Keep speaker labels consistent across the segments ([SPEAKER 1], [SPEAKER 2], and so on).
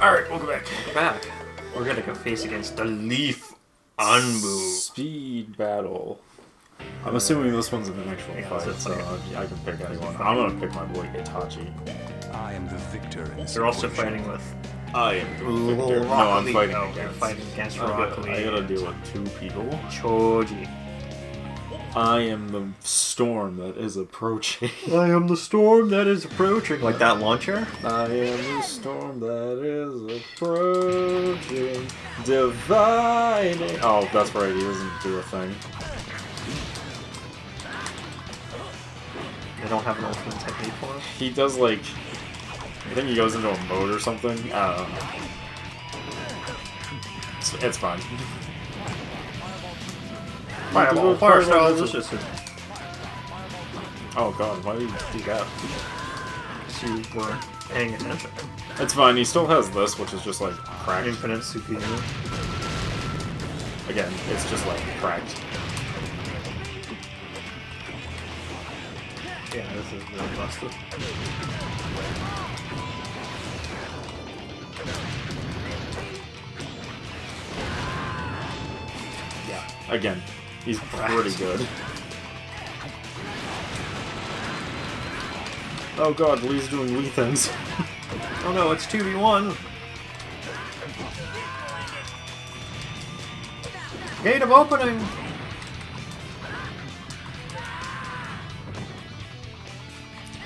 [SPEAKER 1] Alright, welcome back.
[SPEAKER 2] Back. We're gonna go face against the Leaf Anbu.
[SPEAKER 1] Speed battle. I'm assuming this one's an actual fight, so I can pick anyone. I'm gonna pick my boy Itachi.
[SPEAKER 3] I am the victor in this.
[SPEAKER 2] They're also fighting with
[SPEAKER 1] I am the victor. No, I'm fighting against.
[SPEAKER 2] Fighting against
[SPEAKER 1] I
[SPEAKER 2] Rock Lee.
[SPEAKER 1] gotta deal with two people.
[SPEAKER 2] Choji.
[SPEAKER 1] I am the storm that is approaching.
[SPEAKER 2] I am the storm that is approaching. Like that launcher?
[SPEAKER 1] I am the storm that is approaching. Dividing. Oh, that's right, he doesn't do a thing.
[SPEAKER 2] They don't have an ultimate technique for him?
[SPEAKER 1] He does like... I think he goes into a mode or something. I don't know. It's fine.
[SPEAKER 2] Fireball, Fire is just a...
[SPEAKER 1] Oh god, why did you do that?
[SPEAKER 2] You were paying attention.
[SPEAKER 1] It's fine, he still has this, which is just like cracked.
[SPEAKER 2] Infinite superior.
[SPEAKER 1] Again, it's just like cracked.
[SPEAKER 2] Yeah, this is really busted.
[SPEAKER 1] Yeah, again, he's pretty good. Oh god, Lee's doing Lee things.
[SPEAKER 2] Oh no, it's 2v1! Gate of opening!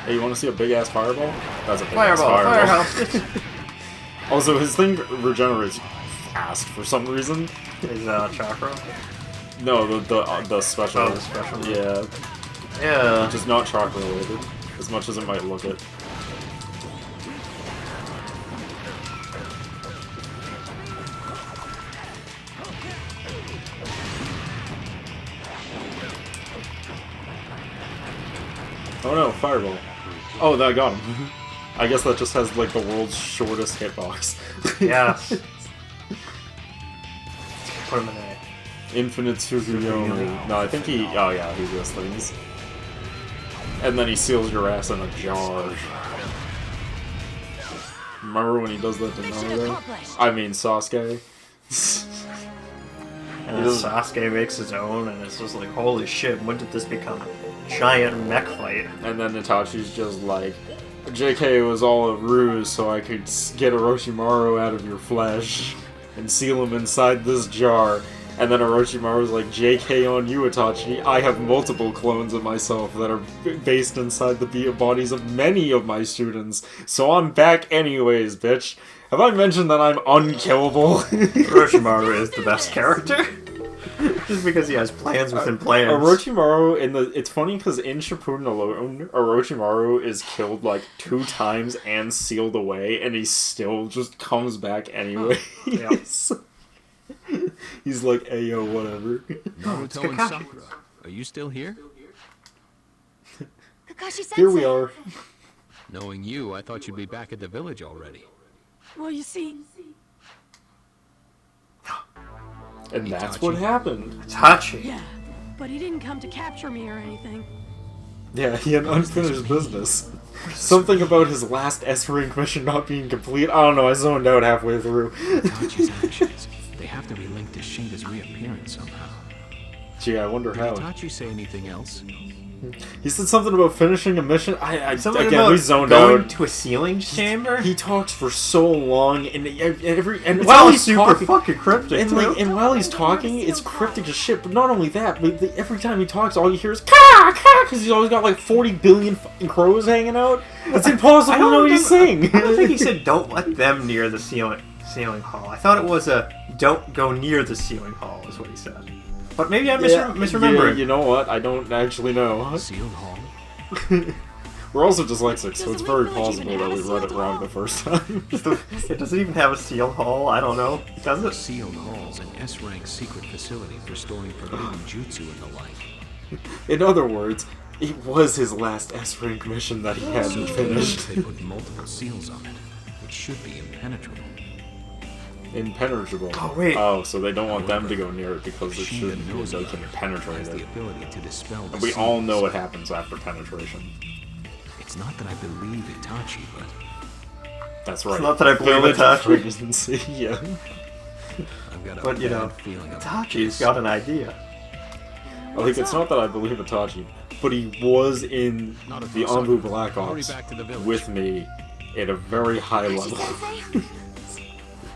[SPEAKER 1] Hey, you want to see a big-ass fireball? That's a big-ass
[SPEAKER 2] Fireball!
[SPEAKER 1] fireball. Also, his thing regenerates fast for some reason.
[SPEAKER 2] His chakra?
[SPEAKER 1] No, the special.
[SPEAKER 2] Oh, the special.
[SPEAKER 1] Yeah.
[SPEAKER 2] Yeah.
[SPEAKER 1] Which is not chakra related, as much as it might look it. Oh no, fireball. Oh, that got him. I guess that just has like the world's shortest hitbox.
[SPEAKER 2] Yeah. Put him in a...
[SPEAKER 1] Infinite Tsukuyomi. No, I think he... Oh yeah, he does things. And then he seals your ass in a jar. Remember when he does that to Naruto? I mean Sasuke.
[SPEAKER 2] And then Sasuke makes his own, and it's just like, holy shit, when did this become? Giant mech fight.
[SPEAKER 1] And then Itachi's just like, JK was all a ruse so I could get Orochimaru out of your flesh and seal him inside this jar. And then Orochimaru's like, JK on you, Itachi. I have multiple clones of myself that are based inside the bodies of many of my students. So I'm back anyways, bitch. Have I mentioned that I'm unkillable?
[SPEAKER 2] Orochimaru is the best character. Just because he has plans within plans.
[SPEAKER 1] Orochimaru, it's funny because in Shippuden alone, Orochimaru is killed like 2 times and sealed away, and he still just comes back anyway.
[SPEAKER 2] Yeah.
[SPEAKER 1] He's like, ayo, whatever.
[SPEAKER 3] Naruto and Sakura, are you still here?
[SPEAKER 1] Here we are.
[SPEAKER 3] Knowing you, I thought you'd be back at the village already.
[SPEAKER 4] Well, you see...
[SPEAKER 1] And that's what happened.
[SPEAKER 2] Itachi.
[SPEAKER 4] Yeah, but he didn't come to capture me or anything.
[SPEAKER 1] Yeah, he had unfinished business. Something about his last S-rank mission not being complete. I don't know, I zoned out halfway through.
[SPEAKER 3] Itachi's actions, they have to be linked to Shinga's reappearance somehow.
[SPEAKER 1] Gee, I wonder how.
[SPEAKER 3] Did Itachi say anything else?
[SPEAKER 1] He said something about finishing a mission.
[SPEAKER 2] Something
[SPEAKER 1] again,
[SPEAKER 2] about
[SPEAKER 1] we zoned
[SPEAKER 2] going
[SPEAKER 1] out.
[SPEAKER 2] to a sealing chamber?
[SPEAKER 1] He talks for so long, and
[SPEAKER 2] It's
[SPEAKER 1] while
[SPEAKER 2] all
[SPEAKER 1] he's
[SPEAKER 2] super
[SPEAKER 1] talking,
[SPEAKER 2] fucking cryptic,
[SPEAKER 1] and,
[SPEAKER 2] too.
[SPEAKER 1] and while he's talking, it's cryptic as shit. But not only that, but every time he talks, all you hear is "ka ka," because he's always got like 40 billion fucking crows hanging out. It's impossible to know what he's saying.
[SPEAKER 2] I don't think he said don't let them near the ceiling hall. I thought it was a don't go near the ceiling hall is what he said. But maybe I'm misremembering.
[SPEAKER 1] Yeah, you know what? I don't actually know.
[SPEAKER 3] Sealed hall?
[SPEAKER 1] We're also dyslexic, so it's very plausible that we read it wrong the first time.
[SPEAKER 2] It doesn't even have a sealed hall. I don't know. Does it?
[SPEAKER 3] Sealed halls, an S-rank secret facility for storing forbidden jutsu and the like.
[SPEAKER 1] In other words, it was his last S-rank mission that he hadn't finished.
[SPEAKER 3] They put multiple seals on it, which should be impenetrable.
[SPEAKER 1] Impenetrable.
[SPEAKER 2] Oh, wait.
[SPEAKER 1] Oh, so they don't want them to go near it because it
[SPEAKER 3] Shinga
[SPEAKER 1] should
[SPEAKER 3] knows
[SPEAKER 1] they
[SPEAKER 3] about
[SPEAKER 1] can
[SPEAKER 3] it,
[SPEAKER 1] penetrate
[SPEAKER 3] has the
[SPEAKER 1] it.
[SPEAKER 3] ability to dispel the
[SPEAKER 1] And we all
[SPEAKER 3] seals.
[SPEAKER 1] know what happens after penetration.
[SPEAKER 3] It's not that I believe Itachi, but
[SPEAKER 1] That's right.
[SPEAKER 2] It's not that I believe
[SPEAKER 1] Village of
[SPEAKER 2] Itachi.
[SPEAKER 1] Freaking Sea, yeah.
[SPEAKER 3] I've got a
[SPEAKER 2] But, you know,
[SPEAKER 3] bad feeling about
[SPEAKER 2] Itachi's
[SPEAKER 3] this.
[SPEAKER 2] got an idea.
[SPEAKER 1] I think it's not that I believe Itachi, but he was in
[SPEAKER 3] Not a
[SPEAKER 1] the
[SPEAKER 3] fuss,
[SPEAKER 1] Anbu
[SPEAKER 3] Sakura.
[SPEAKER 1] Black
[SPEAKER 3] Hurry
[SPEAKER 1] Ops
[SPEAKER 3] back to the village.
[SPEAKER 1] with me at a very high level.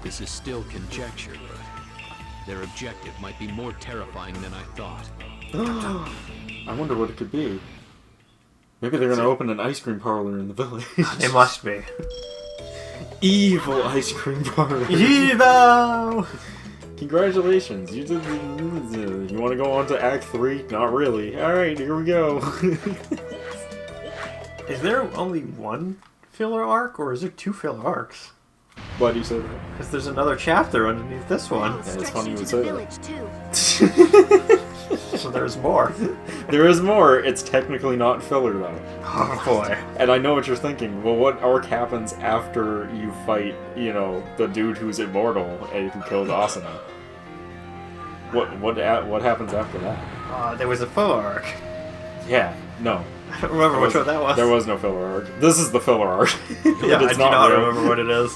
[SPEAKER 3] This is still conjecture, but their objective might be more terrifying than I thought.
[SPEAKER 1] I wonder what it could be. Maybe they're gonna open an ice cream parlor in the village.
[SPEAKER 2] It must be.
[SPEAKER 1] Evil ice cream parlor.
[SPEAKER 2] Evo!
[SPEAKER 1] Congratulations, you did. You want to go on to Act 3? Not really. All right, here we go.
[SPEAKER 2] Is there only one filler arc, or is there 2 filler arcs?
[SPEAKER 1] Why do you say that?
[SPEAKER 2] Because there's another chapter underneath this one,
[SPEAKER 1] Yeah, it's funny you would
[SPEAKER 5] Stretch
[SPEAKER 1] say
[SPEAKER 5] into
[SPEAKER 1] that.
[SPEAKER 5] the village too.
[SPEAKER 2] so there's more.
[SPEAKER 1] There is more. It's technically not filler though.
[SPEAKER 2] Oh boy.
[SPEAKER 1] And I know what you're thinking. Well, what arc happens after you fight, you know, the dude who's immortal and who killed Asuna? What happens after that?
[SPEAKER 2] There was a filler arc.
[SPEAKER 1] Yeah, no.
[SPEAKER 2] I don't remember which one that was.
[SPEAKER 1] There was no filler arc. This is the filler arc.
[SPEAKER 2] Yeah, I
[SPEAKER 1] It's
[SPEAKER 2] do not
[SPEAKER 1] real.
[SPEAKER 2] remember what it is.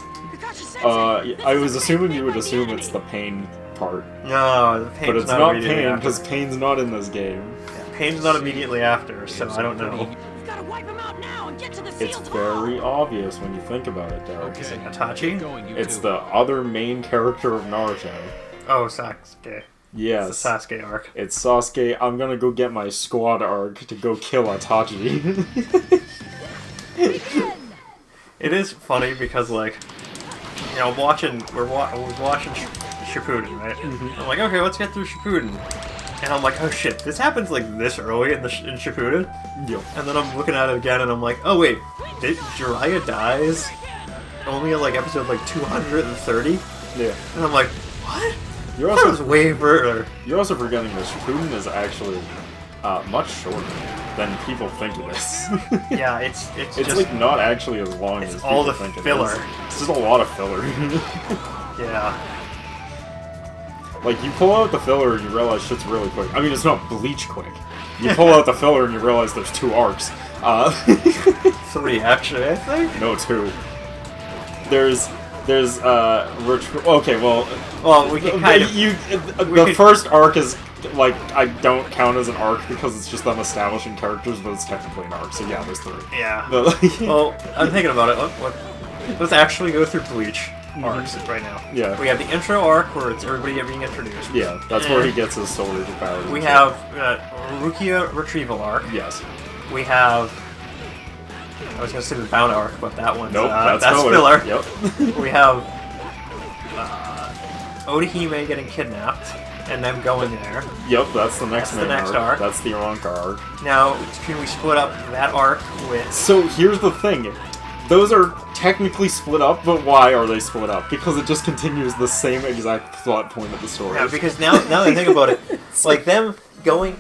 [SPEAKER 1] I was assuming you would assume it's the pain part,
[SPEAKER 2] No, the pain's
[SPEAKER 1] but it's
[SPEAKER 2] not
[SPEAKER 1] not
[SPEAKER 2] immediately
[SPEAKER 1] pain
[SPEAKER 2] after.
[SPEAKER 1] because pain's not in this game.
[SPEAKER 2] Yeah, pain's not immediately after, so I don't know.
[SPEAKER 4] We've got to wipe him out now and get to the
[SPEAKER 1] It's
[SPEAKER 4] sealed hall.
[SPEAKER 1] very obvious when you think about it, Derek.
[SPEAKER 2] Is it
[SPEAKER 3] Keep
[SPEAKER 2] Itachi?
[SPEAKER 3] going, you
[SPEAKER 1] It's
[SPEAKER 3] two.
[SPEAKER 1] the other main character of Naruto.
[SPEAKER 2] Oh, Sasuke.
[SPEAKER 1] Yes.
[SPEAKER 2] It's the Sasuke arc.
[SPEAKER 1] It's Sasuke, I'm gonna go get my squad arc to go kill Itachi.
[SPEAKER 2] It is funny because, like, you know, we're watching Shippuden, right?
[SPEAKER 1] Mm-hmm.
[SPEAKER 2] I'm like, okay, let's get through Shippuden. And I'm like, oh shit, this happens like this early in in Shippuden?
[SPEAKER 1] Yo.
[SPEAKER 2] And then I'm looking at it again and I'm like, oh wait, Jiraiya dies only at like episode like 230?
[SPEAKER 1] Yeah.
[SPEAKER 2] And I'm like, what?
[SPEAKER 1] You're
[SPEAKER 2] That was
[SPEAKER 1] also,
[SPEAKER 2] way further.
[SPEAKER 1] you're also forgetting that Shippuden is actually much shorter than people think it is.
[SPEAKER 2] Yeah, it's
[SPEAKER 1] It's
[SPEAKER 2] just,
[SPEAKER 1] like not actually as long
[SPEAKER 2] it's
[SPEAKER 1] as
[SPEAKER 2] all
[SPEAKER 1] people
[SPEAKER 2] the
[SPEAKER 1] think
[SPEAKER 2] filler.
[SPEAKER 1] it is. It's just a lot of filler.
[SPEAKER 2] yeah.
[SPEAKER 1] Like, you pull out the filler and you realize shit's really quick. I mean, it's not Bleach quick. You pull out the filler and you realize there's 2 arcs.
[SPEAKER 2] 3 actually, I think.
[SPEAKER 1] No, 2. There's okay,
[SPEAKER 2] Well, we can kind of...
[SPEAKER 1] the
[SPEAKER 2] could-
[SPEAKER 1] first arc is, like, I don't count as an arc because it's just them establishing characters, but it's technically an arc, so yeah, there's 3.
[SPEAKER 2] Yeah.
[SPEAKER 1] But,
[SPEAKER 2] Well, I'm thinking about it. Let's actually go through Bleach arcs right now.
[SPEAKER 1] Yeah.
[SPEAKER 2] We have the intro arc where it's everybody being introduced.
[SPEAKER 1] yeah, that's where he gets his solar power.
[SPEAKER 2] We have Rukia retrieval arc.
[SPEAKER 1] Yes.
[SPEAKER 2] We have... I was going to say the bound arc, but that one's...
[SPEAKER 1] Nope, that's
[SPEAKER 2] filler.
[SPEAKER 1] Yep.
[SPEAKER 2] We have Odahime getting kidnapped and them going there.
[SPEAKER 1] Yep, that's the next
[SPEAKER 2] That's the
[SPEAKER 1] main
[SPEAKER 2] next arc.
[SPEAKER 1] That's the Iranka arc.
[SPEAKER 2] Now, can we split up that arc with...
[SPEAKER 1] So here's the thing. Those are technically split up, but why are they split up? Because it just continues the same exact plot point of the story.
[SPEAKER 2] Yeah, because now that I think about it, like them going...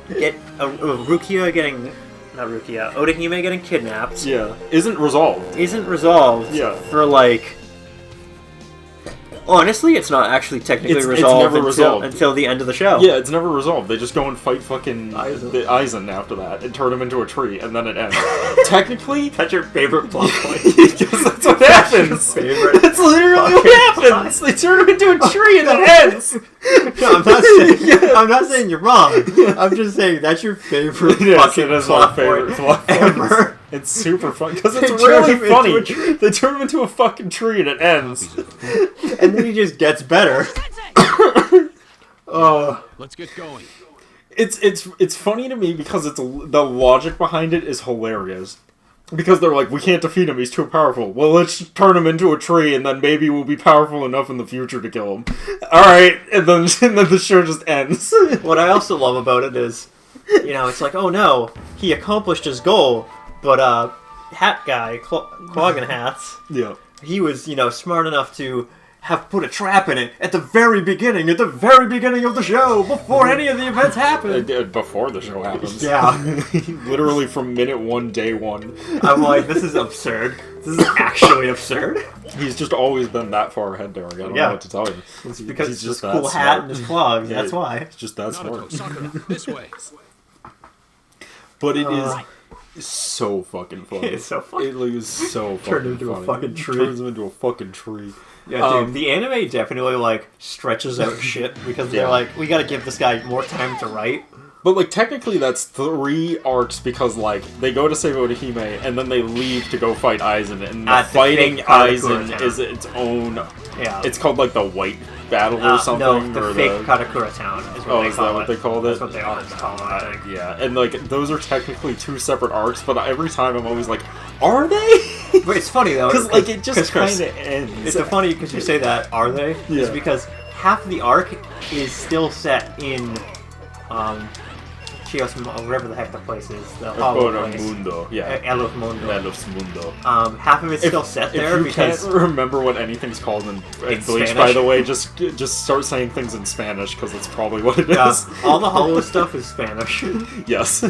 [SPEAKER 2] Rukia getting... Not Rukia. Odahime getting kidnapped
[SPEAKER 1] yeah, isn't resolved.
[SPEAKER 2] isn't resolved
[SPEAKER 1] Yeah.
[SPEAKER 2] for like... Honestly, it's not actually technically
[SPEAKER 1] It's
[SPEAKER 2] resolved,
[SPEAKER 1] never resolved.
[SPEAKER 2] until the end of the show.
[SPEAKER 1] Yeah, it's never resolved. They just go and fight fucking
[SPEAKER 2] Aizen.
[SPEAKER 1] the Aizen after that and turn him into a tree, and then it ends. Technically,
[SPEAKER 2] That's your favorite plot point.
[SPEAKER 1] because that's what happens.
[SPEAKER 2] favorite
[SPEAKER 1] That's literally
[SPEAKER 2] fucking
[SPEAKER 1] what happens. They turn him into a tree and it ends.
[SPEAKER 2] No, I'm not saying you're wrong. I'm just saying that's your favorite
[SPEAKER 1] Yes,
[SPEAKER 2] fucking
[SPEAKER 1] it is
[SPEAKER 2] plot
[SPEAKER 1] my favorite
[SPEAKER 2] point
[SPEAKER 1] plot point.
[SPEAKER 2] ever.
[SPEAKER 1] It's super fun because
[SPEAKER 2] They
[SPEAKER 1] it's
[SPEAKER 2] turn
[SPEAKER 1] really
[SPEAKER 2] him into
[SPEAKER 1] funny.
[SPEAKER 2] a tree.
[SPEAKER 1] They turn him into a fucking tree and it ends.
[SPEAKER 2] And then he just gets better.
[SPEAKER 3] Let's get going.
[SPEAKER 1] It's funny to me because the logic behind it is hilarious. Because they're like, we can't defeat him, he's too powerful. Well, let's just turn him into a tree, and then maybe we'll be powerful enough in the future to kill him. Alright, and then the show just ends.
[SPEAKER 2] What I also love about it is, you know, it's like, oh no, he accomplished his goal, but hat guy, Cloggin Hats,
[SPEAKER 1] Yeah.
[SPEAKER 2] he was, you know, smart enough to have put a trap in it at the very beginning of the show, before any of the events happened.
[SPEAKER 1] Before the show happens.
[SPEAKER 2] Yeah.
[SPEAKER 1] Literally from minute 1, day 1.
[SPEAKER 2] I'm like, this is absurd. This is actually absurd.
[SPEAKER 1] He's just always been that far ahead, Derek. I don't
[SPEAKER 2] Yeah.
[SPEAKER 1] know what to tell you.
[SPEAKER 2] It's because
[SPEAKER 1] He's
[SPEAKER 2] it's this
[SPEAKER 1] that
[SPEAKER 2] cool hat
[SPEAKER 1] smart.
[SPEAKER 2] and his clogs, that's
[SPEAKER 1] Yeah.
[SPEAKER 2] why.
[SPEAKER 1] It's just that
[SPEAKER 3] Naruto,
[SPEAKER 1] smart.
[SPEAKER 3] Sakura, this way.
[SPEAKER 1] But it is It's so fucking funny.
[SPEAKER 2] It's so funny.
[SPEAKER 1] It is so fucking
[SPEAKER 2] Turned into a
[SPEAKER 1] funny.
[SPEAKER 2] fucking tree.
[SPEAKER 1] Turns him into a fucking tree.
[SPEAKER 2] Yeah, dude, the anime definitely, like, stretches out shit because they're
[SPEAKER 1] Yeah.
[SPEAKER 2] like, we gotta give this guy more time to write.
[SPEAKER 1] But, like, technically that's 3 arcs because, like, they go to save Orihime and then they leave to go fight Aizen. And
[SPEAKER 2] At the
[SPEAKER 1] fighting
[SPEAKER 2] fake Karakura
[SPEAKER 1] Aizen
[SPEAKER 2] town.
[SPEAKER 1] is its own...
[SPEAKER 2] Yeah.
[SPEAKER 1] It's called, like, the White Battle or something.
[SPEAKER 2] No, the
[SPEAKER 1] or
[SPEAKER 2] fake Karakura town is what
[SPEAKER 1] Oh,
[SPEAKER 2] they
[SPEAKER 1] is
[SPEAKER 2] call
[SPEAKER 1] that what they called it?
[SPEAKER 2] That's what they always call it, I think.
[SPEAKER 1] Yeah, and, like, those are technically 2 separate arcs, but every time I'm always like, are they?
[SPEAKER 2] But it's funny, though.
[SPEAKER 1] Because, like, it just
[SPEAKER 2] Chris,
[SPEAKER 1] kind of ends.
[SPEAKER 2] It's so funny because you say that, are they?
[SPEAKER 1] Yeah.
[SPEAKER 2] It's because half the arc is still set in, Chios, whatever the heck the place is, the hollow place.
[SPEAKER 1] Mundo. Yeah.
[SPEAKER 2] Elos Mundo.
[SPEAKER 1] Elos Mundo.
[SPEAKER 2] Half of it's still set there
[SPEAKER 1] if you
[SPEAKER 2] because
[SPEAKER 1] can't remember what anything's called in Bleach,
[SPEAKER 2] Spanish.
[SPEAKER 1] by the way, just start saying things in Spanish because that's probably what it is.
[SPEAKER 2] all the hollow stuff is Spanish.
[SPEAKER 1] Yes.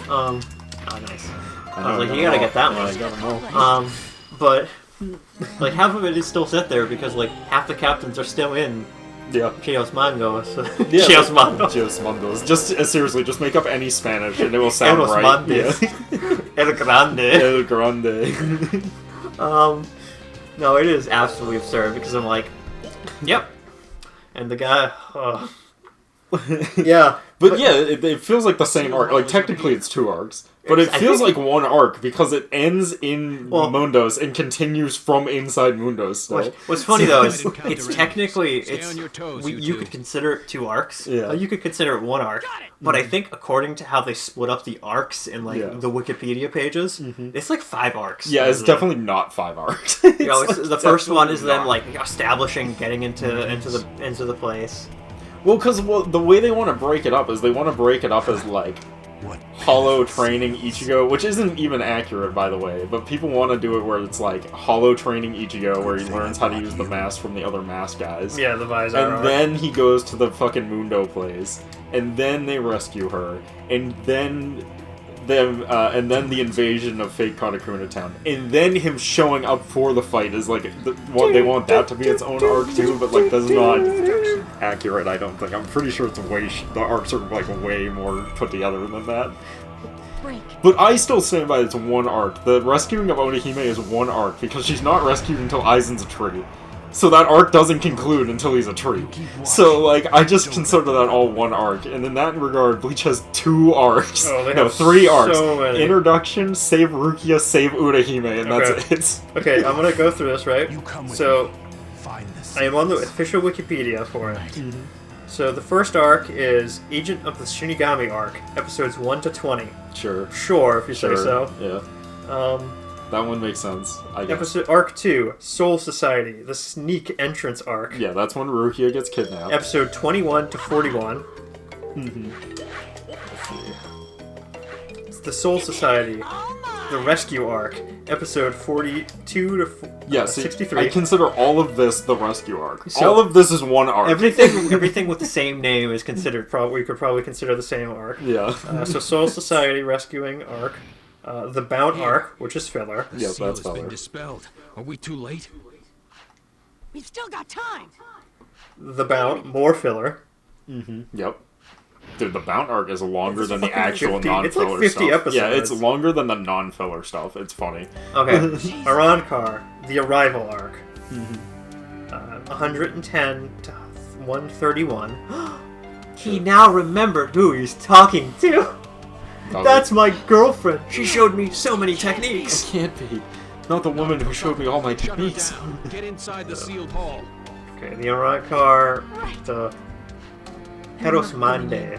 [SPEAKER 2] Oh, nice. I
[SPEAKER 1] know,
[SPEAKER 2] was like, you gotta get that
[SPEAKER 1] yeah,
[SPEAKER 2] one.
[SPEAKER 1] I gotta know.
[SPEAKER 2] But like half of it is still set there because like half the captains are still in
[SPEAKER 1] Yeah.
[SPEAKER 2] Chios Mango. So
[SPEAKER 1] Yeah,
[SPEAKER 2] Chios Mando.
[SPEAKER 1] Chios Mandos. Just seriously, just make up any Spanish and it will sound
[SPEAKER 2] Elos
[SPEAKER 1] right.
[SPEAKER 2] Mandes. El Grande.
[SPEAKER 1] El Grande.
[SPEAKER 2] No, it is absolutely absurd because I'm like, yep. And the guy, yeah.
[SPEAKER 1] But yeah, it feels like the same arc. Like, technically it's 2 arcs. But it
[SPEAKER 2] I
[SPEAKER 1] feels
[SPEAKER 2] think-
[SPEAKER 1] like 1 arc because it ends in Mundos and continues from inside Mundos. So.
[SPEAKER 2] What's funny though is
[SPEAKER 3] Encounter
[SPEAKER 2] it's
[SPEAKER 3] enemies.
[SPEAKER 2] technically
[SPEAKER 3] Stay
[SPEAKER 2] it's
[SPEAKER 3] on your toes,
[SPEAKER 2] you
[SPEAKER 3] you
[SPEAKER 2] could
[SPEAKER 3] two.
[SPEAKER 2] consider it 2 arcs.
[SPEAKER 1] Yeah.
[SPEAKER 2] You could consider it 1 arc. But I think according to how they split up the arcs in like
[SPEAKER 1] Yeah.
[SPEAKER 2] the Wikipedia pages, it's like 5 arcs.
[SPEAKER 1] Yeah, it's
[SPEAKER 2] Isn't it?
[SPEAKER 1] definitely not 5 arcs.
[SPEAKER 2] You know, it's, the first one is
[SPEAKER 1] definitely
[SPEAKER 2] them
[SPEAKER 1] not.
[SPEAKER 2] like establishing, getting into the place.
[SPEAKER 1] Well, because the way they want to break it up is they want to break it up as like hollow training Ichigo, which isn't even accurate, by the way. But people want to do it where it's like hollow training Ichigo, where he learns how to use the mask from the other mask guys.
[SPEAKER 2] Yeah, the visor.
[SPEAKER 1] And then he goes to the fucking Mundo place, and then they rescue her, and then the invasion of fake Katakuna Town, and then him showing up for the fight is like what they want that to be its own arc too, but like that's not accurate. I don't think. I'm pretty sure it's the arcs are like way more put together than that.
[SPEAKER 4] Break.
[SPEAKER 1] But I still stand by it's 1 arc. The rescuing of Onihime is 1 arc because she's not rescued until Aizen's a tree. So that arc doesn't conclude until he's a tree. So, like, I just consider that all 1 arc. And in that regard, Bleach has 2 arcs.
[SPEAKER 2] Oh, they
[SPEAKER 1] no,
[SPEAKER 2] have
[SPEAKER 1] 3 arcs.
[SPEAKER 2] so many.
[SPEAKER 1] Introduction, save Rukia, save Urahime, and
[SPEAKER 2] Okay.
[SPEAKER 1] that's it.
[SPEAKER 2] Okay, I'm gonna go through this, right?
[SPEAKER 5] You come with
[SPEAKER 2] So,
[SPEAKER 5] me. Find this.
[SPEAKER 2] I am on the official Wikipedia for it. So the first arc is Agent of the Shinigami arc, episodes 1 to 20.
[SPEAKER 1] Sure.
[SPEAKER 2] Sure, if you
[SPEAKER 1] Sure.
[SPEAKER 2] say so.
[SPEAKER 1] Yeah. That one makes sense, I guess.
[SPEAKER 2] Episode arc 2, Soul Society, the sneak entrance arc.
[SPEAKER 1] Yeah, that's when Rukia gets kidnapped.
[SPEAKER 2] Episode 21 to 41. It's the Soul Society, the rescue arc, episode 42 to
[SPEAKER 1] Yeah, see,
[SPEAKER 2] 63.
[SPEAKER 1] I consider all of this the rescue arc.
[SPEAKER 2] So-
[SPEAKER 1] all of this is 1 arc.
[SPEAKER 2] Everything with the same name is considered. We could probably consider the same arc.
[SPEAKER 1] Yeah.
[SPEAKER 2] So Soul Society rescuing arc, the Bound arc, which is filler.
[SPEAKER 3] The
[SPEAKER 1] Yeah,
[SPEAKER 3] seal
[SPEAKER 1] that's
[SPEAKER 3] has been
[SPEAKER 1] filler.
[SPEAKER 3] dispelled. Are we too late?
[SPEAKER 4] We've still got time.
[SPEAKER 2] The Bound, more filler.
[SPEAKER 1] Yep. Dude, the Bound arc is longer
[SPEAKER 2] It's
[SPEAKER 1] than the
[SPEAKER 2] fucking
[SPEAKER 1] actual
[SPEAKER 2] 50
[SPEAKER 1] non-filler
[SPEAKER 2] it's like 50
[SPEAKER 1] stuff. Yeah, it's
[SPEAKER 2] episodes.
[SPEAKER 1] longer than the non-filler stuff. It's funny.
[SPEAKER 2] Okay, Arankar, the Arrival arc, 110 to 131. He now remembered who he's talking to. That's my girlfriend. She showed me so many techniques.
[SPEAKER 1] can't be. Not the woman who showed me all my
[SPEAKER 3] Shut her
[SPEAKER 1] techniques.
[SPEAKER 3] down. Get inside the sealed hall.
[SPEAKER 2] Okay, the Arankar, the Heros Mande.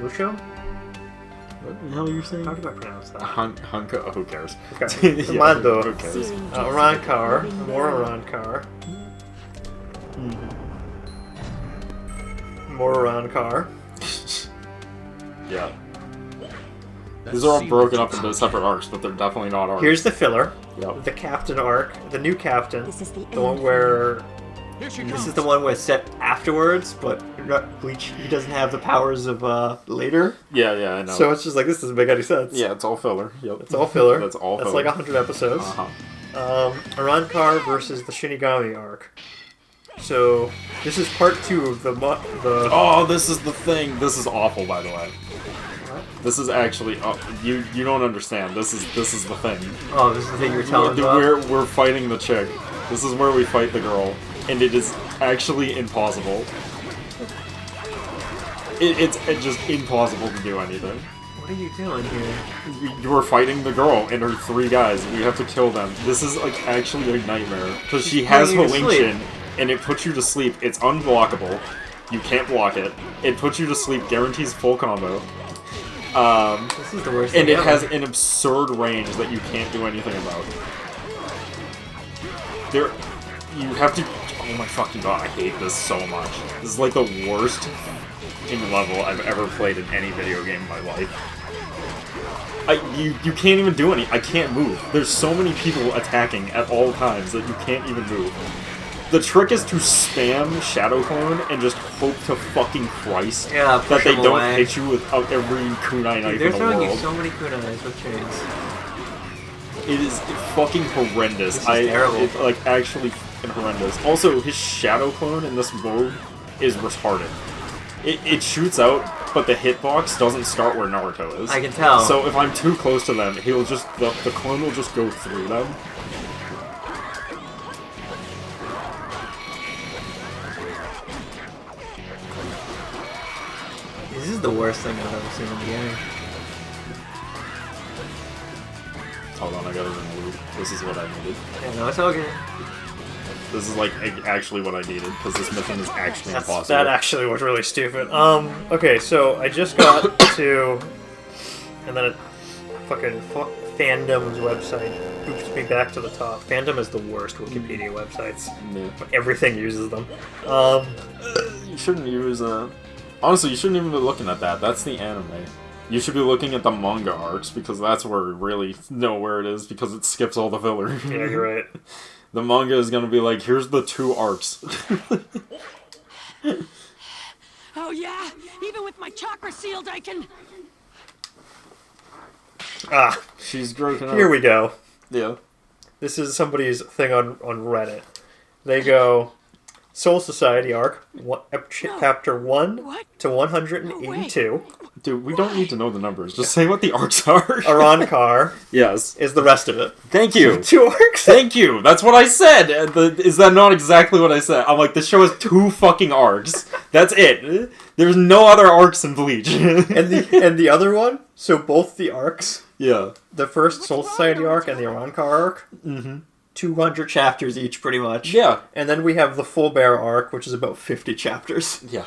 [SPEAKER 2] Lucio?
[SPEAKER 1] What the hell are you saying?
[SPEAKER 2] How do I pronounce that?
[SPEAKER 1] Hunka? Oh, who cares?
[SPEAKER 2] Okay.
[SPEAKER 1] Yeah,
[SPEAKER 2] Mando.
[SPEAKER 1] who cares?
[SPEAKER 2] Arankar, more Arankar. More Arankar.
[SPEAKER 1] Yeah.
[SPEAKER 3] That
[SPEAKER 1] These are all
[SPEAKER 3] seal
[SPEAKER 1] broken
[SPEAKER 3] is
[SPEAKER 1] up into separate arcs, but they're definitely not arcs.
[SPEAKER 2] Here's the filler.
[SPEAKER 1] Yep.
[SPEAKER 2] The Captain arc, the new Captain.
[SPEAKER 4] This is the
[SPEAKER 2] The one
[SPEAKER 4] end.
[SPEAKER 2] where
[SPEAKER 3] Here she
[SPEAKER 2] this
[SPEAKER 3] comes.
[SPEAKER 2] is the one where it's set afterwards, but Bleach he doesn't have the powers of later.
[SPEAKER 1] Yeah, yeah, I know.
[SPEAKER 2] So it's just like this doesn't make any sense.
[SPEAKER 1] yeah, it's all filler. Yep.
[SPEAKER 2] It's all filler.
[SPEAKER 1] That's all
[SPEAKER 2] That's
[SPEAKER 1] filler.
[SPEAKER 2] like 100 episodes.
[SPEAKER 1] Uh-huh.
[SPEAKER 2] Arankar versus the Shinigami arc. So this is part 2 of the
[SPEAKER 1] Oh, this is the thing. This is awful, by the way. This is actually... Oh, you don't understand. This is the thing.
[SPEAKER 2] Oh, this is the thing you're telling me about?
[SPEAKER 1] We're fighting the chick. This is where we fight the girl. And it is actually impossible. It's just impossible to do anything.
[SPEAKER 2] What are you doing here?
[SPEAKER 1] You're fighting the girl and her 3 guys. We have to kill them. This is, like, actually a nightmare. Because she has Holinction, and it puts you to sleep. It's unblockable. You can't block it. It puts you to sleep, guarantees full combo.
[SPEAKER 2] This is the worst thing
[SPEAKER 1] and it
[SPEAKER 2] ever.
[SPEAKER 1] has an absurd range that you can't do anything about. You have to... Oh my fucking god, I hate this so much. This is like the worst level I've ever played in any video game in my life. You can't even do any... I can't move. There's so many people attacking at all times that you can't even move. The trick is to spam Shadow Clone and just hope to fucking Christ that they don't hit you with every kunai knife in the world.
[SPEAKER 2] They're throwing you so many kunais with chains.
[SPEAKER 1] It is fucking horrendous.
[SPEAKER 2] This is terrible.
[SPEAKER 1] It's like actually fucking horrendous. Also, his Shadow Clone in this mode is retarded. It shoots out, but the hitbox doesn't start where Naruto is.
[SPEAKER 2] I can tell.
[SPEAKER 1] So if I'm too close to them, he'll just the clone will just go through them.
[SPEAKER 2] This is the worst thing I've ever seen in the game.
[SPEAKER 1] Hold on, I gotta remove. This is what I needed.
[SPEAKER 2] Yeah, no, it's okay.
[SPEAKER 1] This is like actually what I needed, because this mission is actually impossible.
[SPEAKER 5] That actually was really stupid. Okay, so I just got to... And then it fucking Fandom's website boops me back to the top. Fandom is the worst Wikipedia websites.
[SPEAKER 1] Yeah.
[SPEAKER 5] Everything uses them.
[SPEAKER 1] You shouldn't use honestly, you shouldn't even be looking at that. That's the anime. You should be looking at the manga arcs, because that's where we really know where it is, because it skips all the filler.
[SPEAKER 5] Yeah, you're right.
[SPEAKER 1] The manga is gonna be like, here's the 2 arcs.
[SPEAKER 4] Oh yeah? Even with my chakra sealed, I can...
[SPEAKER 5] Ah,
[SPEAKER 1] She's broken up.
[SPEAKER 5] here we go.
[SPEAKER 1] Yeah.
[SPEAKER 5] This is somebody's thing on Reddit. They go, Soul Society arc, chapter 1 to 182.
[SPEAKER 1] Dude, we don't need to know the numbers. Just say what the arcs are.
[SPEAKER 5] Arankar
[SPEAKER 1] Yes.
[SPEAKER 5] is the rest of it.
[SPEAKER 1] Thank you.
[SPEAKER 5] 2 arcs?
[SPEAKER 1] Thank you. That's what I said. Is that not exactly what I said? I'm like, this show has 2 fucking arcs. That's it. There's no other arcs in Bleach.
[SPEAKER 5] and the other one, so both the arcs,
[SPEAKER 1] yeah.
[SPEAKER 5] the first Soul Society arc and the Arankar arc, 200 chapters each, pretty much.
[SPEAKER 1] Yeah.
[SPEAKER 5] And then we have the Full Bear arc, which is about 50 chapters.
[SPEAKER 1] Yeah.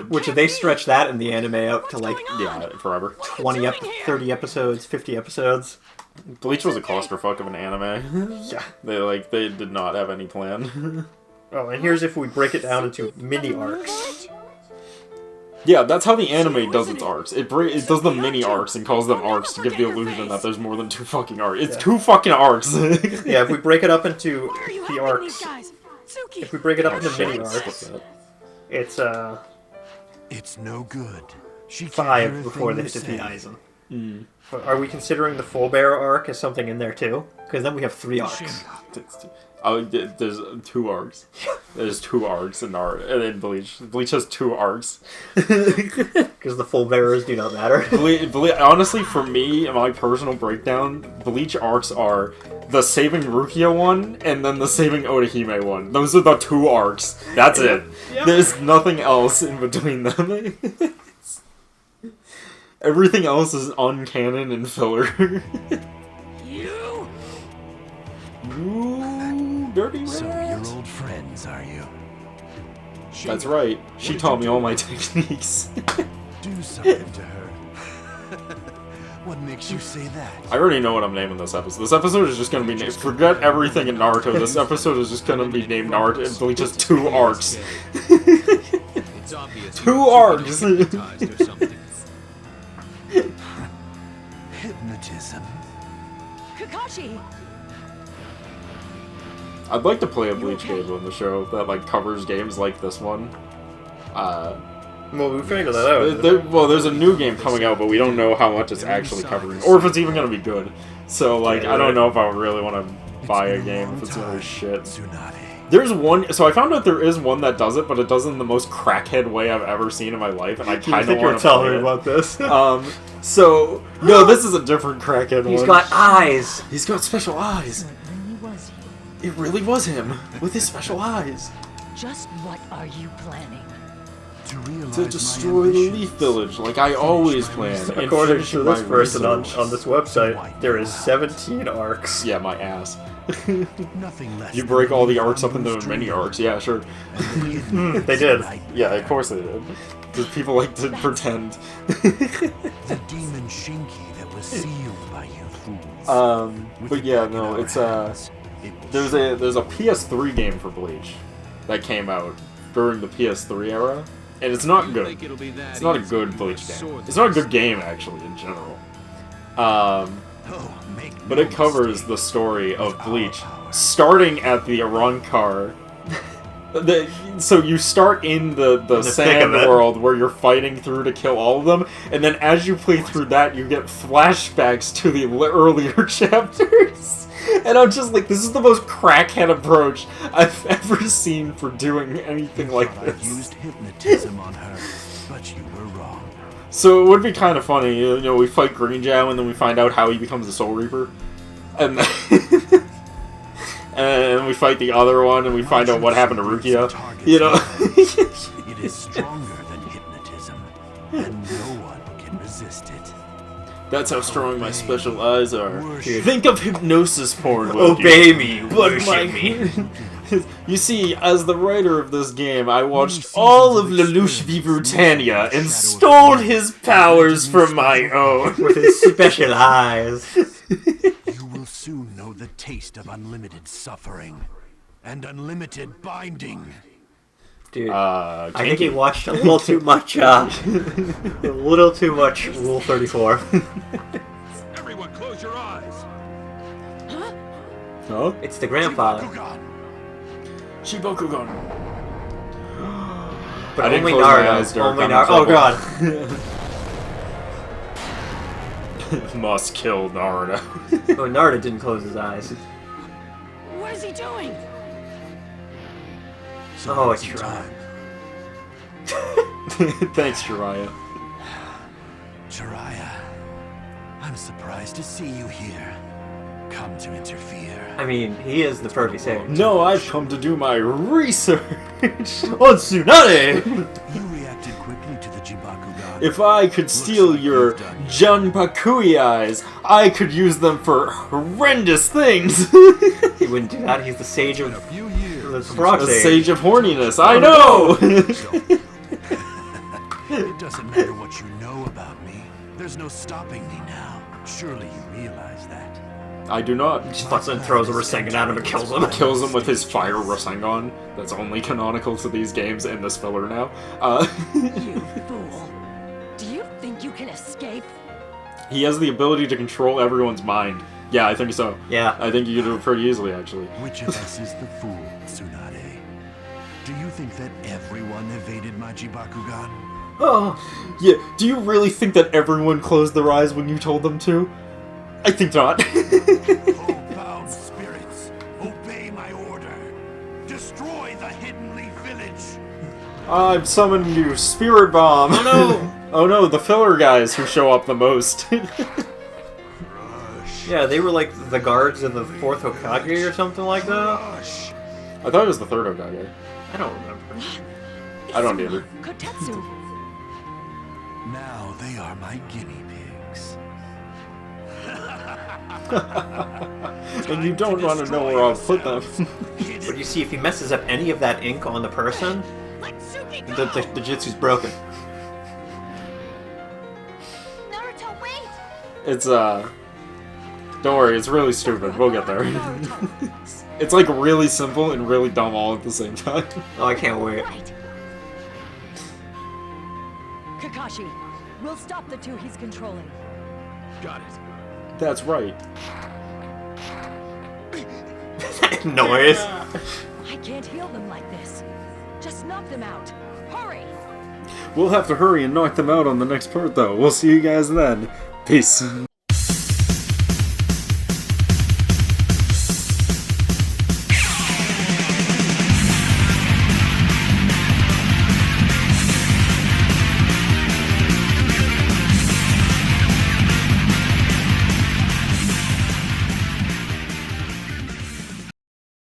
[SPEAKER 2] Which they stretch that in the anime out to like
[SPEAKER 1] forever.
[SPEAKER 2] 30 episodes, 50 episodes.
[SPEAKER 1] Bleach was a clusterfuck of an anime.
[SPEAKER 5] Yeah.
[SPEAKER 1] They did not have any plan.
[SPEAKER 5] Oh, and here's if we break it down into mini arcs.
[SPEAKER 1] Yeah, that's how the anime does its arcs. It does the mini arcs and calls them arcs to give the illusion that there's more than 2 fucking arcs. It's 2 fucking arcs.
[SPEAKER 5] Yeah, if we break it up into
[SPEAKER 4] Where are you
[SPEAKER 5] the
[SPEAKER 4] hiding
[SPEAKER 5] arcs,
[SPEAKER 4] these guys? Suki!
[SPEAKER 5] if we break it up into mini arcs, it's
[SPEAKER 6] It's no good. She can't
[SPEAKER 5] 5
[SPEAKER 6] hear a
[SPEAKER 5] before
[SPEAKER 6] thing
[SPEAKER 5] they
[SPEAKER 6] you
[SPEAKER 5] hit the
[SPEAKER 6] say.
[SPEAKER 5] Eisen. Are we considering the Full Bear arc as something in there too?
[SPEAKER 2] Because then we have 3 arcs.
[SPEAKER 1] There's 2 arcs. There's 2 arcs in Bleach. Bleach has 2 arcs.
[SPEAKER 2] Because the full bearers do not matter.
[SPEAKER 1] Honestly, for me, my personal breakdown, Bleach arcs are the Saving Rukia one, and then the Saving Orihime one. Those are the 2 arcs. That's it. There's nothing else in between them. Everything else is uncanon and filler.
[SPEAKER 4] You!
[SPEAKER 1] Ooh, dirty rat.
[SPEAKER 6] So you're old friends, are you?
[SPEAKER 1] That's right. She taught me all my techniques.
[SPEAKER 6] Do something to her. What makes you say that?
[SPEAKER 1] I already know what I'm naming this episode. This episode is just gonna be named... Forget everything in Naruto. This episode is just gonna be named Naruto and Bleach's 2 arcs.
[SPEAKER 3] It's obvious
[SPEAKER 1] 2
[SPEAKER 3] you're
[SPEAKER 1] arcs!
[SPEAKER 3] hypnotized or something.
[SPEAKER 6] Hypnotism.
[SPEAKER 4] Kakashi!
[SPEAKER 1] I'd like to play a Bleach game on the show that like covers games like this one.
[SPEAKER 5] well, we figured that out.
[SPEAKER 1] Well, there's a new game coming out, but we don't know how much it's actually covering, or if it's even gonna be good. So, like, I don't know if I really want to buy a game if it's gonna be shit.
[SPEAKER 6] Tsunade.
[SPEAKER 1] There's one, so I found out there is one that does it, but it does it in the most crackhead way I've ever seen in my life, and I kind of want to
[SPEAKER 2] tell
[SPEAKER 1] play
[SPEAKER 2] me
[SPEAKER 1] it.
[SPEAKER 2] about this.
[SPEAKER 1] So, no, this is a different crackhead one.
[SPEAKER 2] He's got eyes.
[SPEAKER 1] He's got special eyes. It really was him, with his special eyes.
[SPEAKER 4] Just what are you planning?
[SPEAKER 1] To destroy the Leaf Village, like I always plan. and
[SPEAKER 5] According
[SPEAKER 1] finish
[SPEAKER 5] to
[SPEAKER 1] my
[SPEAKER 5] this person on
[SPEAKER 1] research.
[SPEAKER 5] this website, there is 17 arcs.
[SPEAKER 1] Yeah, my ass.
[SPEAKER 6] Nothing less
[SPEAKER 1] You
[SPEAKER 6] than
[SPEAKER 1] break all the
[SPEAKER 6] Leaf
[SPEAKER 1] arcs up into
[SPEAKER 6] Bamboo's
[SPEAKER 1] mini
[SPEAKER 6] dream.
[SPEAKER 1] arcs, yeah, sure.
[SPEAKER 5] They did.
[SPEAKER 1] Yeah, of course they did. Because people like to pretend.
[SPEAKER 6] The demon Shinki that was sealed by you fools.
[SPEAKER 1] But yeah, no, it's there's a PS3 game for Bleach that came out during the PS3 era, and it's not good. It's not a good Bleach game. It's not a good game actually in general. But it covers the story of Bleach, starting at the Arrancar. So you start in the
[SPEAKER 2] thick
[SPEAKER 1] sand
[SPEAKER 2] of it.
[SPEAKER 1] world where you're fighting through to kill all of them, and then as you play through that, you get flashbacks to the earlier chapters. And I'm just like, this is the most crackhead approach I've ever seen for doing anything like
[SPEAKER 6] I
[SPEAKER 1] this.
[SPEAKER 6] used hypnotism on her, but you were wrong.
[SPEAKER 1] So it would be kind of funny, you know, we fight Green Jam and then we find out how he becomes a Soul Reaper. And then and we fight the other one and we find out what happened to Rukia. You know?
[SPEAKER 6] It is stronger than hypnotism, and no one can resist it.
[SPEAKER 1] That's how strong my special eyes are.
[SPEAKER 6] Worship.
[SPEAKER 1] Think of hypnosis porn, will
[SPEAKER 2] Obey me,
[SPEAKER 1] But
[SPEAKER 2] worship me.
[SPEAKER 1] You see, as the writer of this game, I watched all of Lelouch v Britannia and stole his powers from my own.
[SPEAKER 2] With his special eyes.
[SPEAKER 6] You will soon know the taste of unlimited suffering and unlimited binding.
[SPEAKER 2] Dude,
[SPEAKER 1] I
[SPEAKER 2] I think he watched a little too much, Rule 34.
[SPEAKER 3] Everyone close your eyes.
[SPEAKER 1] Huh?
[SPEAKER 2] It's the grandfather.
[SPEAKER 6] Bakugan.
[SPEAKER 1] Shibokugan.
[SPEAKER 2] But
[SPEAKER 1] I didn't
[SPEAKER 2] only
[SPEAKER 1] close my eyes,
[SPEAKER 2] Naruto.
[SPEAKER 1] Dirk.
[SPEAKER 2] Only
[SPEAKER 1] I'm in
[SPEAKER 2] Naruto. Oh
[SPEAKER 1] trouble.
[SPEAKER 2] god.
[SPEAKER 1] Must kill Naruto.
[SPEAKER 2] Oh, Naruto didn't close his eyes.
[SPEAKER 4] What is he doing?
[SPEAKER 2] Oh, it's right.
[SPEAKER 1] Thanks, Jiraiya.
[SPEAKER 6] Jiraiya, I'm surprised to see you here. Come to interfere.
[SPEAKER 2] I mean, he is the perfect savior.
[SPEAKER 1] No, I've come to do my research
[SPEAKER 2] On Tsunade!
[SPEAKER 6] You reacted quickly to the Jibakugan.
[SPEAKER 1] If I could steal
[SPEAKER 6] like
[SPEAKER 1] your
[SPEAKER 6] you've done.
[SPEAKER 1] Junpakui eyes, I could use them for horrendous things.
[SPEAKER 2] He wouldn't do that. He's the sage of
[SPEAKER 6] A few years.
[SPEAKER 2] the frog
[SPEAKER 1] A
[SPEAKER 2] sage.
[SPEAKER 1] sage of horniness, I know!
[SPEAKER 6] It doesn't matter what you know about me. There's no stopping me now. Surely you realize that.
[SPEAKER 1] I do not.
[SPEAKER 2] Just fucks and throws a Rasengan at him and kills him.
[SPEAKER 1] Kills him with his fire Rasengan. That's only canonical to these games and this filler now.
[SPEAKER 4] You fool. Do you think you can escape?
[SPEAKER 1] He has the ability to control everyone's mind. Yeah, I think so.
[SPEAKER 2] Yeah.
[SPEAKER 1] I think you can do it pretty easily, actually.
[SPEAKER 6] Which of us is the fool, Tsunade? Do you think that everyone evaded my Jibakugan?
[SPEAKER 2] Oh.
[SPEAKER 1] Yeah, do you really think that everyone closed their eyes when you told them to? I think not.
[SPEAKER 6] Oh, bound spirits, obey my order. Destroy the Hidden Leaf Village.
[SPEAKER 1] I'm summoning you, Spirit Bomb!
[SPEAKER 2] Oh no!
[SPEAKER 1] Oh no, the filler guys who show up the most.
[SPEAKER 6] Rush.
[SPEAKER 2] Yeah, they were like the guards of the 4th Hokage or something like that.
[SPEAKER 6] Rush.
[SPEAKER 1] I thought it was the third Hokage.
[SPEAKER 2] I don't remember.
[SPEAKER 1] I don't either.
[SPEAKER 4] Kotetsu.
[SPEAKER 6] Now they are my guinea pigs.
[SPEAKER 1] And you don't want to know where I'll put them.
[SPEAKER 2] But you see, if he messes up any of that ink on the person,
[SPEAKER 4] Let Suki go.
[SPEAKER 2] the jutsu's broken.
[SPEAKER 4] Naruto, wait.
[SPEAKER 1] It's, don't worry, it's really stupid. We'll get there. It's like really simple and really dumb all at the same time.
[SPEAKER 2] Oh, I can't wait.
[SPEAKER 4] Right. Kakashi, we'll stop the two he's controlling.
[SPEAKER 3] Got it.
[SPEAKER 1] That's right.
[SPEAKER 2] Noise.
[SPEAKER 4] I can't heal them like this. Just knock them out. Hurry.
[SPEAKER 1] We'll have to hurry and knock them out on the next part, though. We'll see you guys then. Peace.